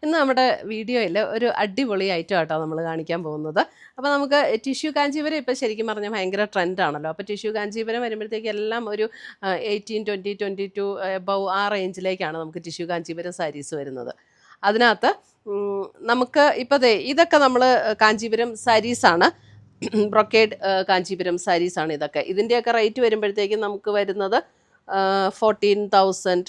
ഇന്ന് നമ്മുടെ വീഡിയോയിൽ ഒരു അടിപൊളി ഐറ്റം ആട്ടോ നമ്മൾ കാണിക്കാൻ പോകുന്നത്. അപ്പോൾ നമുക്ക് ടിഷ്യൂ കാഞ്ചീപുരം ഇപ്പോൾ ശരിക്കും പറഞ്ഞാൽ ഭയങ്കര ട്രെൻഡാണല്ലോ. അപ്പോൾ ടിഷ്യൂ കാഞ്ചീപുരം വരുമ്പോഴത്തേക്ക് എല്ലാം ഒരു 18, 20, 22 എബവ് ആ റേഞ്ചിലേക്കാണ് നമുക്ക് ടിഷ്യൂ കാഞ്ചീപുരം സാരീസ് വരുന്നത്. അതിനകത്ത് നമുക്ക് ഇപ്പോൾ ഇതൊക്കെ നമ്മൾ കാഞ്ചീപുരം സാരീസാണ്, ബ്രൊക്കേഡ് കാഞ്ചീപുരം സാരീസാണ് ഇതൊക്കെ. ഇതിൻ്റെയൊക്കെ റേറ്റ് വരുമ്പോഴത്തേക്കും നമുക്ക് വരുന്നത് 14,000,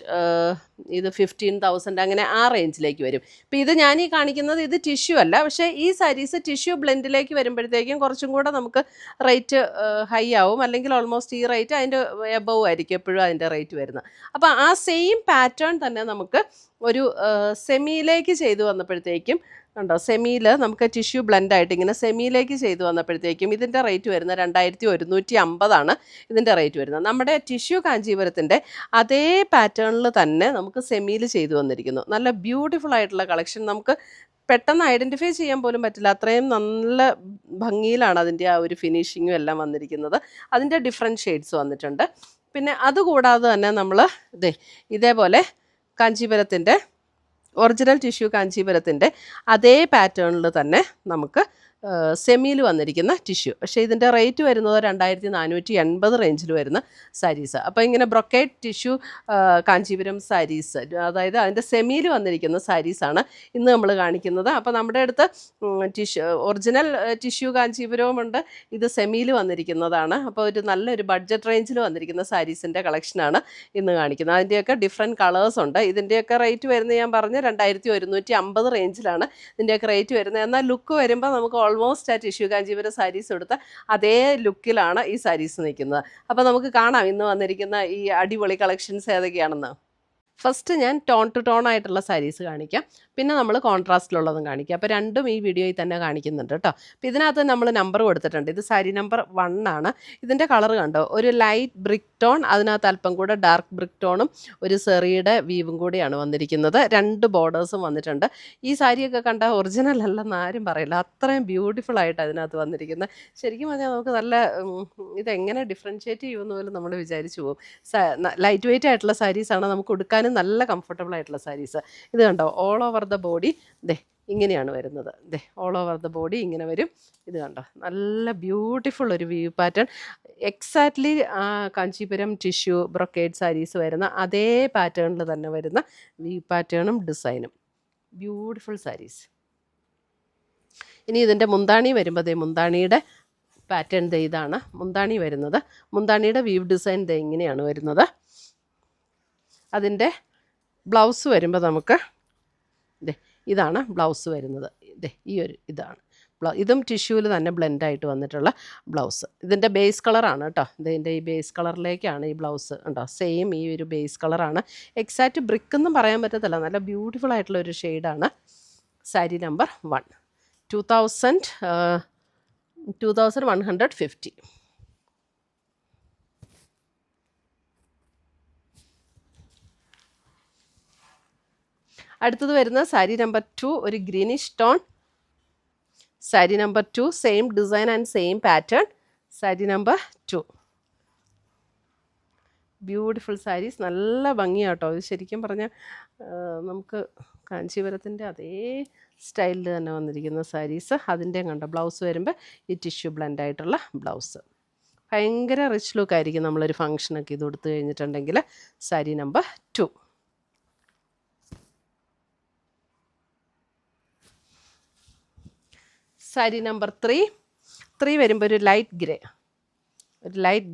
ഇത് 15,000, അങ്ങനെ ആ റേഞ്ചിലേക്ക് വരും. ഇപ്പം ഇത് ഞാൻ ഈ കാണിക്കുന്നത് ഇത് ടിഷ്യൂ അല്ല, പക്ഷേ ഈ സാരീസ് ടിഷ്യൂ ബ്ലെൻഡിലേക്ക് വരുമ്പോഴത്തേക്കും കുറച്ചും കൂടെ നമുക്ക് റേറ്റ് ഹൈ ആവും, അല്ലെങ്കിൽ ഓൾമോസ്റ്റ് ഈ റേറ്റ് അതിൻ്റെ എബവ് ആയിരിക്കും എപ്പോഴും അതിൻ്റെ റേറ്റ് വരുന്നത്. അപ്പോൾ ആ സെയിം പാറ്റേൺ തന്നെ നമുക്ക് ഒരു സെമിയിലേക്ക് ചെയ്തു വന്നപ്പോഴത്തേക്കും കണ്ടോ, സെമിയിൽ നമുക്ക് ടിഷ്യൂ ബ്ലെൻഡായിട്ട് ഇങ്ങനെ സെമിയിലേക്ക് ചെയ്തു വന്നപ്പോഴത്തേക്കും ഇതിൻ്റെ റേറ്റ് വരുന്നത് 2,150 ഇതിൻ്റെ റേറ്റ് വരുന്നത്. നമ്മുടെ ടിഷ്യൂ കാഞ്ചീപുരത്തിൻ്റെ അതേ പാറ്റേണിൽ തന്നെ നമുക്ക് സെമിയിൽ ചെയ്തു വന്നിരിക്കുന്നു. നല്ല ബ്യൂട്ടിഫുൾ ആയിട്ടുള്ള കളക്ഷൻ, നമുക്ക് പെട്ടെന്ന് ഐഡൻറ്റിഫൈ ചെയ്യാൻ പോലും പറ്റില്ല, അത്രയും നല്ല ഭംഗിയിലാണ് അതിൻ്റെ ആ ഒരു ഫിനിഷിങ്ങും എല്ലാം വന്നിരിക്കുന്നത്. അതിൻ്റെ ഡിഫറെൻറ്റ് ഷെയ്ഡ്സ് വന്നിട്ടുണ്ട്. പിന്നെ അതുകൂടാതെ തന്നെ നമ്മൾ ഇതേപോലെ കാഞ്ചീപുരത്തിൻ്റെ ഒറിജിനൽ ടിഷ്യൂ കാഞ്ചീപുരത്തിൻ്റെ അതേ പാറ്റേണിൽ തന്നെ നമുക്ക് സെമിയിൽ വന്നിരിക്കുന്ന ടിഷ്യൂ, പക്ഷേ ഇതിൻ്റെ റേറ്റ് വരുന്നത് 2,480 റേഞ്ചിൽ വരുന്ന സാരീസ്. അപ്പോൾ ഇങ്ങനെ ബ്രൊക്കേഡ് ടിഷ്യൂ കാഞ്ചീപുരം സാരീസ്, അതായത് അതിൻ്റെ സെമിയിൽ വന്നിരിക്കുന്ന സാരീസാണ് ഇന്ന് നമ്മൾ കാണിക്കുന്നത്. അപ്പോൾ നമ്മുടെ അടുത്ത് ഒറിജിനൽ ടിഷ്യൂ കാഞ്ചീപുരവും ഉണ്ട്, ഇത് സെമിയിൽ വന്നിരിക്കുന്നതാണ്. അപ്പോൾ ഒരു നല്ലൊരു ബഡ്ജറ്റ് റേഞ്ചിൽ വന്നിരിക്കുന്ന സാരീസിൻ്റെ കളക്ഷനാണ് ഇന്ന് കാണിക്കുന്നത്. അതിൻ്റെയൊക്കെ ഡിഫറെൻറ്റ് കളേഴ്സ് ഉണ്ട്. ഇതിൻ്റെയൊക്കെ റേറ്റ് വരുന്നത് ഞാൻ പറഞ്ഞ 2,150 റേഞ്ചിലാണ് ഇതിൻ്റെയൊക്കെ റേറ്റ് വരുന്നത്. എന്നാൽ ലുക്ക് വരുമ്പോൾ നമുക്ക് ഓൾമോസ്റ്റ് ആ ടിഷ്യൂ കാഞ്ചീപുരം സാരീസ് എടുത്ത അതേ ലുക്കിലാണ് ഈ സാരീസ് നിൽക്കുന്നത്. അപ്പോൾ നമുക്ക് കാണാം ഇന്ന് വന്നിരിക്കുന്ന ഈ അടിപൊളി കളക്ഷൻസ് ഏതൊക്കെയാണെന്ന്. ഫസ്റ്റ് ഞാൻ ടോൺ ടു ടോൺ ആയിട്ടുള്ള സാരീസ് കാണിക്കാം, പിന്നെ നമ്മൾ കോൺട്രാസ്റ്റിലുള്ളതും കാണിക്കാം. അപ്പോൾ രണ്ടും ഈ വീഡിയോയിൽ തന്നെ കാണിക്കുന്നുണ്ട് കേട്ടോ. അപ്പോൾ ഇതിനകത്ത് നമ്മൾ നമ്പർ കൊടുത്തിട്ടുണ്ട്. ഇത് സാരി നമ്പർ 1 ആണ്. ഇതിൻ്റെ കളർ കണ്ടോ, ഒരു ലൈറ്റ് ബ്രിക്ക് ടോൺ, അതിനകത്ത് അല്പം കൂടെ ഡാർക്ക് ബ്രിക്ക് ടോണും ഒരു സെറിയുടെ വീവും കൂടിയാണ് വന്നിരിക്കുന്നത്. 2 ബോർഡേഴ്സും വന്നിട്ടുണ്ട്. ഈ സാരിയൊക്കെ കണ്ട ഒറിജിനൽ അല്ലെന്ന് ആരും പറയില്ല, അത്രയും ബ്യൂട്ടിഫുൾ ആയിട്ട് അതിനകത്ത് വന്നിരിക്കുന്നത്. ശരിക്കും പറഞ്ഞാൽ നമുക്ക് നല്ല ഇതെങ്ങനെ ഡിഫറൻഷ്യേറ്റ് ചെയ്യുമെന്ന് പോലും നമ്മൾ വിചാരിച്ചു പോകും. ലൈറ്റ് വെയിറ്റ് ആയിട്ടുള്ള സാരീസാണ്, നമുക്ക് ഉടുക്കാനും നല്ല കംഫർട്ടബിൾ ആയിട്ടുള്ള സാരീസ്. ഇത് കണ്ടോ, ഓൾ ഓവർ ദ ബോഡി ഇങ്ങനെയാണ് വരുന്നത്. ഓൾ ഓവർ ദ ബോഡി ഇങ്ങനെ വരും. ഇത് കണ്ടോ, നല്ല ബ്യൂട്ടിഫുൾ ഒരു view pattern, exactly Kanchipuram tissue brocade saris വരുന്ന അതേ പാറ്റേണിൽ തന്നെ വരുന്ന വ്യൂ പാറ്റേണും ഡിസൈനും, ബ്യൂട്ടിഫുൾ സാരീസ്. ഇനി ഇതിൻ്റെ മുന്താണി വരുമ്പോൾ മുന്താണിയുടെ പാറ്റേൺ ഇതാണ് മുന്താണി വരുന്നത്. മുന്താണിയുടെ വ്യൂ ഡിസൈൻ ഇങ്ങനെയാണ് വരുന്നത്. അതിൻ്റെ ബ്ലൗസ് വരുമ്പോൾ നമുക്ക് ഇതാണ് ബ്ലൗസ് വരുന്നത്. ഇതാണ് ഇതും ടിഷ്യൂവിൽ തന്നെ ബ്ലെൻഡായിട്ട് വന്നിട്ടുള്ള ബ്ലൗസ്. ഇതിൻ്റെ ബേസ് കളറാണ് കേട്ടോ. ഇതിൻ്റെ ഈ ബേസ് കളറിലേക്കാണ് ഈ ബ്ലൗസ് ഉണ്ടോ, സെയിം ഈ ഒരു ബേസ് കളറാണ്. എക്സാക്റ്റ് ബ്രിക്ക് എന്നും പറയാൻ പറ്റത്തില്ല, നല്ല ബ്യൂട്ടിഫുൾ ആയിട്ടുള്ള ഒരു ഷെയ്ഡാണ്. സാരി നമ്പർ 1, 2,150. അടുത്തത് വരുന്ന സാരി നമ്പർ 2, ഒരു greenish tone. Sari number 2, same design and same pattern. Sari number 2, beautiful saris, നല്ല ഭംഗിയാട്ടോ. ഇത് ശരിക്കും പറഞ്ഞാൽ നമുക്ക് കാഞ്ചീപുരത്തിൻ്റെ അതേ സ്റ്റൈലിൽ തന്നെ വന്നിരിക്കുന്ന സാരീസ്. അതിൻ്റെയും കണ്ടോ ബ്ലൗസ് വരുമ്പോൾ ഈ ടിഷ്യൂ ബ്ലെൻഡായിട്ടുള്ള ബ്ലൗസ്. ഭയങ്കര റിച്ച് ലുക്കായിരിക്കും നമ്മളൊരു ഫങ്ഷനൊക്കെ ഇത് കൊടുത്തു കഴിഞ്ഞിട്ടുണ്ടെങ്കിൽ. സാരി നമ്പർ 2. സാരി നമ്പർ 3 വരുമ്പോൾ ഒരു light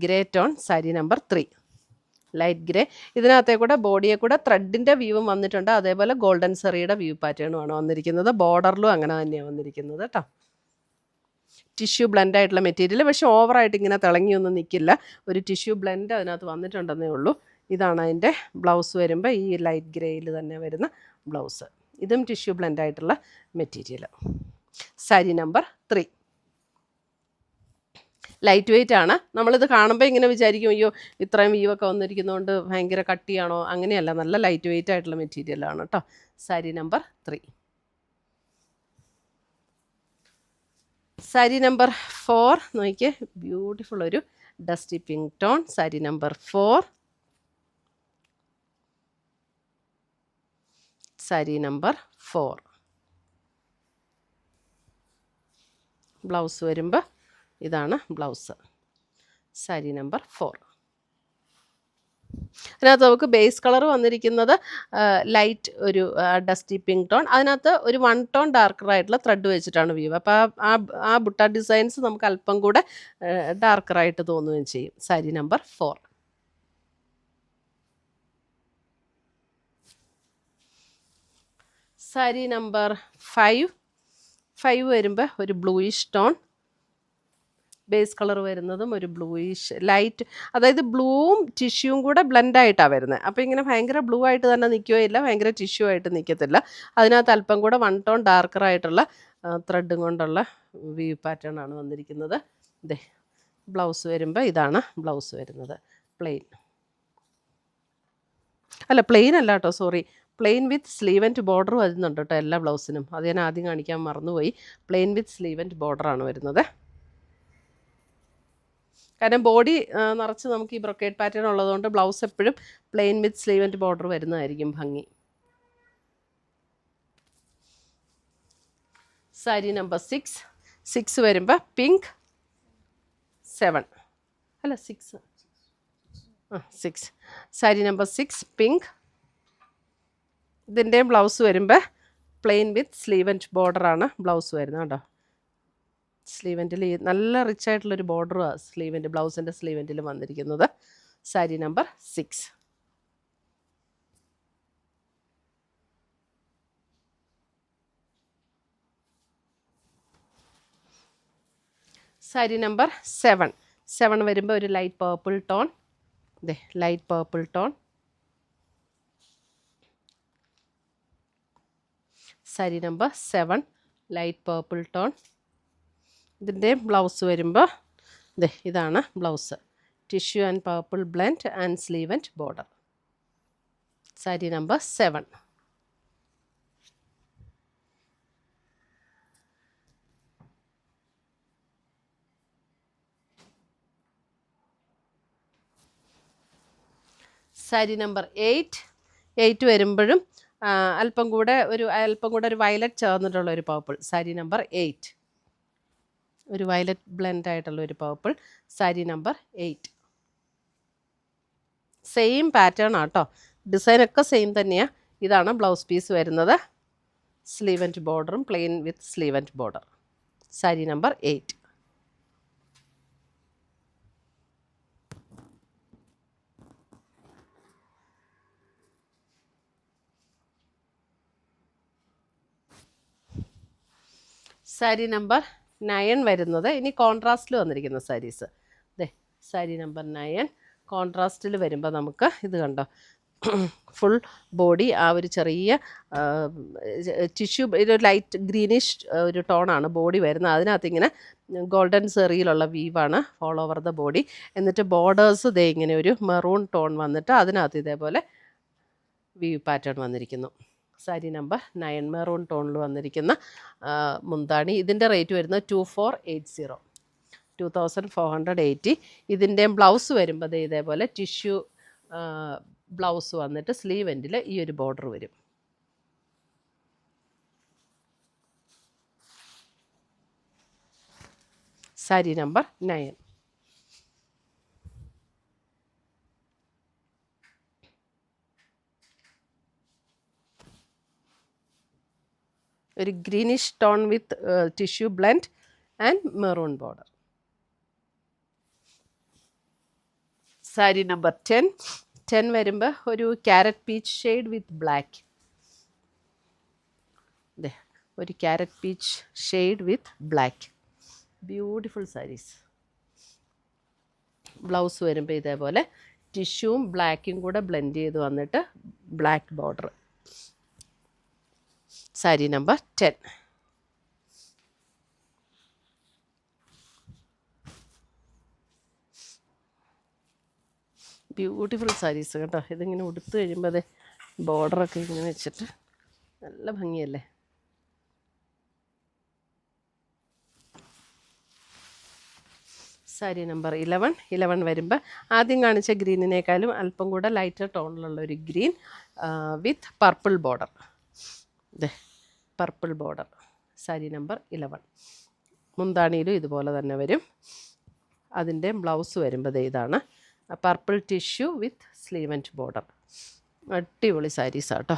grey tone. Sari number 3, light grey. ഇതിനകത്തെ കൂടെ ബോഡിയെ കൂടെ ത്രെഡിൻ്റെ വ്യൂവും വന്നിട്ടുണ്ട്, അതേപോലെ ഗോൾഡൻ സെറിയുടെ വ്യൂ പാറ്റേണുമാണ് വന്നിരിക്കുന്നത്. ബോർഡറിലും അങ്ങനെ തന്നെയാണ് വന്നിരിക്കുന്നത് കേട്ടോ. ടിഷ്യൂ ബ്ലെൻഡായിട്ടുള്ള മെറ്റീരിയൽ, പക്ഷേ ഓവറായിട്ട് ഇങ്ങനെ തിളങ്ങിയൊന്നും നിൽക്കില്ല. ഒരു ടിഷ്യൂ ബ്ലെൻഡ് അതിനകത്ത് വന്നിട്ടുണ്ടെന്നേ ഉള്ളൂ. ഇതാണ് അതിൻ്റെ ബ്ലൗസ് വരുമ്പോൾ ഈ ലൈറ്റ് ഗ്രേയിൽ തന്നെ വരുന്ന ബ്ലൗസ്. ഇതും ടിഷ്യൂ ബ്ലെൻഡായിട്ടുള്ള material. Sari number 3, light weight ആണ്. നമ്മളിത് കാണുമ്പോൾ ഇങ്ങനെ വിചാരിക്കും, അയ്യോ ഇത്രയും വ്യൂവൊക്കെ വന്നിരിക്കുന്നതുകൊണ്ട് ഭയങ്കര കട്ടിയാണോ, അങ്ങനെയല്ല, നല്ല ലൈറ്റ് വെയിറ്റ് ആയിട്ടുള്ള മെറ്റീരിയലാണ് കേട്ടോ. സാരി നമ്പർ 3. സാരി നമ്പർ 4 നോക്കിയേ, ബ്യൂട്ടിഫുൾ ഒരു dusty pink tone. Sari number 4. Sari number 4. Blouse വരുമ്പോൾ ഇതാണ് ബ്ലൗസ്. സാരി നമ്പർ 4. അതിനകത്ത് നമുക്ക് ബേസ് കളർ വന്നിരിക്കുന്നത് ലൈറ്റ് ഒരു ഡസ്റ്റി പിങ്ക് ടോൺ. അതിനകത്ത് ഒരു 1 ടോൺ ഡാർക്കറായിട്ടുള്ള ത്രെഡ് വെച്ചിട്ടാണ് വീവ്. അപ്പോൾ ആ ബുട്ട ഡിസൈൻസ് നമുക്ക് അല്പം കൂടെ ഡാർക്കറായിട്ട് തോന്നുകയും ചെയ്യും. സാരി നമ്പർ 4. സാരി നമ്പർ 5 വരുമ്പോൾ ഒരു ബ്ലൂയിഷ് ടോൺ. ബേസ് കളർ വരുന്നതും ഒരു ബ്ലൂയിഷ് ലൈറ്റ്, അതായത് ബ്ലൂവും ടിഷ്യൂവും കൂടെ ബ്ലെൻഡായിട്ടാണ് വരുന്നത്. അപ്പോൾ ഇങ്ങനെ ഭയങ്കര ബ്ലൂ ആയിട്ട് തന്നെ നിൽക്കുകയില്ല, ഭയങ്കര ടിഷ്യൂ ആയിട്ട് നിൽക്കത്തില്ല. അതിനകത്ത് അല്പം കൂടെ 1 ടോൺ ഡാർക്കറായിട്ടുള്ള ത്രെഡും കൊണ്ടുള്ള വീവ് പാറ്റേൺ ആണ് വന്നിരിക്കുന്നത്. ഇതേ ബ്ലൗസ് വരുമ്പോൾ ഇതാണ് ബ്ലൗസ് വരുന്നത്. പ്ലെയിൻ അല്ല കേട്ടോ, sorry, plain with sleeve and border വരുന്നുണ്ട് കേട്ടോ എല്ലാ ബ്ലൗസിനും. അത് ഞാൻ ആദ്യം കാണിക്കാൻ മറന്നുപോയി. പ്ലെയിൻ വിത്ത് സ്ലീവ് ആൻഡ് ബോർഡറാണ് വരുന്നത്. കാരണം ബോഡി നിറച്ച് നമുക്ക് ഈ ബ്രൊക്കേഡ് പാറ്റേൺ ഉള്ളതുകൊണ്ട് ബ്ലൗസ് എപ്പോഴും plain with sleeve and border വരുന്നതായിരിക്കും ഭംഗി. സാരി നമ്പർ 6 വരുമ്പോൾ പിങ്ക് 7 അല്ല 6 സാരി നമ്പർ 6 പിങ്ക്. ഇതിൻ്റെയും ബ്ലൗസ് വരുമ്പോൾ പ്ലെയിൻ വിത്ത് സ്ലീവ് ആൻഡ് ബോർഡറാണ് ബ്ലൗസ് വരുന്നത് കേട്ടോ. സ്ലീവെൻറ്റിൽ നല്ല റിച്ച് ആയിട്ടുള്ളൊരു ബോർഡറാണ് സ്ലീവെൻ്റ് ബ്ലൗസിൻ്റെ സ്ലീവെൻറ്റിൽ വന്നിരിക്കുന്നത്. സാരി നമ്പർ 6. സാരി നമ്പർ 7 വരുമ്പോൾ ഒരു light purple tone. Light purple tone. Sari number 7 light purple tone. ഇതിൻ്റെ ബ്ലൗസ് വരുമ്പോൾ ഇതാണ് blouse. Tissue and purple blend and sleeve and border. Sari number 7. Sari number 8 വരുമ്പോഴും അല്പം കൂടെ ഒരു വയലറ്റ് ചേർന്നിട്ടുള്ള ഒരു പർപ്പിൾ. സാരി നമ്പർ 8 ഒരു വയലറ്റ് ബ്ലെൻഡ് ആയിട്ടുള്ള ഒരു purple. Sari number 8. Same pattern ആട്ടോ, ഡിസൈനൊക്കെ സെയിം തന്നെയാണ്. ഇതാണ് ബ്ലൗസ് പീസ് വരുന്നത്. സ്ലീവ് ആൻഡ് ബോർഡറും plain with sleeve and border. Sari number 8. Sari number 9 വരുന്നത് ഇനി കോൺട്രാസ്റ്റിൽ വന്നിരിക്കുന്ന സാരീസ്. സാരി നമ്പർ 9 കോൺട്രാസ്റ്റിൽ വരുമ്പോൾ നമുക്ക് ഇത് കണ്ടോ, ഫുൾ ബോഡി ആ ഒരു ചെറിയ ടിഷ്യൂ, ഇതൊരു ലൈറ്റ് ഗ്രീനിഷ് ഒരു ടോണാണ് ബോഡി വരുന്നത്. അതിനകത്ത് ഇങ്ങനെ ഗോൾഡൻ സെറിയിലുള്ള വീവാണ് ഓൾ ഓവർ ദ ബോഡി. എന്നിട്ട് ബോർഡേഴ്സ് ഇങ്ങനെ ഒരു മെറൂൺ ടോൺ വന്നിട്ട് അതിനകത്ത് ഇതേപോലെ വീവ് പാറ്റേൺ വന്നിരിക്കുന്നു. സാരി നമ്പർ 9 മെറൂൺ ടോണിൽ വന്നിരിക്കുന്ന മുന്താണി. ഇതിൻ്റെ റേറ്റ് വരുന്നത് 2480. ഇതിൻ്റെ ബ്ലൗസ് വരുമ്പോൾ ഇതേപോലെ ടിഷ്യൂ ബ്ലൗസ് വന്നിട്ട് സ്ലീവ് എൻഡിൽ ഈ ഒരു ബോർഡർ വരും. സാരി നമ്പർ 9. ഒരു greenish tone with tissue blend and maroon border. Sari number 10 വരുമ്പോൾ ഒരു carrot peach shade with black. ഒരു carrot peach shade with black. Beautiful saris. Blouse വരുമ്പോൾ ഇതേപോലെ ടിഷ്യൂവും ബ്ലാക്കും കൂടെ ബ്ലെൻഡ് ചെയ്ത് വന്നിട്ട് black border. Sari number 10. Beautiful saris കേട്ടോ. ഇതിങ്ങനെ ഉടുത്ത് കഴിയുമ്പോൾ അതെ ബോർഡറൊക്കെ ഇങ്ങനെ വെച്ചിട്ട് നല്ല ഭംഗിയല്ലേ. സാരി നമ്പർ 11 വരുമ്പോൾ ആദ്യം കാണിച്ച ഗ്രീനിനേക്കാളും അല്പം കൂടെ ലൈറ്റർ ടോണിലുള്ള ഒരു ഗ്രീൻ വിത്ത് പർപ്പിൾ ബോർഡർ. ഇതേ പർപ്പിൾ ബോർഡർ, സാരി നമ്പർ 11. മുന്താണിയിലും ഇതുപോലെ തന്നെ വരും. അതിൻ്റെ ബ്ലൗസ് വരുമ്പോൾ ഇതാണ് purple tissue with sleeve and border. അടിപൊളി സാരീസാട്ടോ.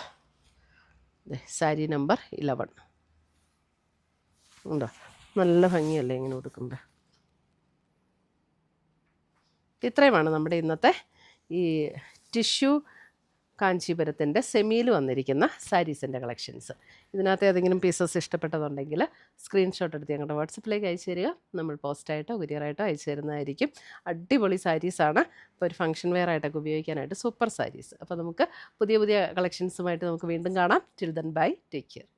സാരി നമ്പർ 11 ഉണ്ടോ, നല്ല ഭംഗിയല്ലേ ഇങ്ങനെ കൊടുക്കുമ്പോൾ. ഇത്രയുമാണ് നമ്മുടെ ഇന്നത്തെ ഈ ടിഷ്യൂ കാഞ്ചീപുരത്തിൻ്റെ സെമിയിൽ വന്നിരിക്കുന്ന സാരീസിൻ്റെ കളക്ഷൻസ്. ഇതിനകത്ത് ഏതെങ്കിലും പീസസ് ഇഷ്ടപ്പെട്ടതുണ്ടെങ്കിൽ സ്ക്രീൻഷോട്ട് എടുത്ത് ഞങ്ങളുടെ വാട്സപ്പിലേക്ക് അയച്ചു തരിക. നമ്മൾ പോസ്റ്റായിട്ടോ കൊറിയറായിട്ടോ അയച്ചു തരുന്നതായിരിക്കും. അടിപൊളി സാരീസാണ്. ഇപ്പോൾ ഒരു ഫംഗ്ഷൻ വെയർ ആയിട്ടൊക്കെ ഉപയോഗിക്കാനായിട്ട് സൂപ്പർ സാരീസ്. അപ്പോൾ നമുക്ക് പുതിയ പുതിയ കളക്ഷൻസുമായിട്ട് നമുക്ക് വീണ്ടും കാണാം. Till then bye, take care.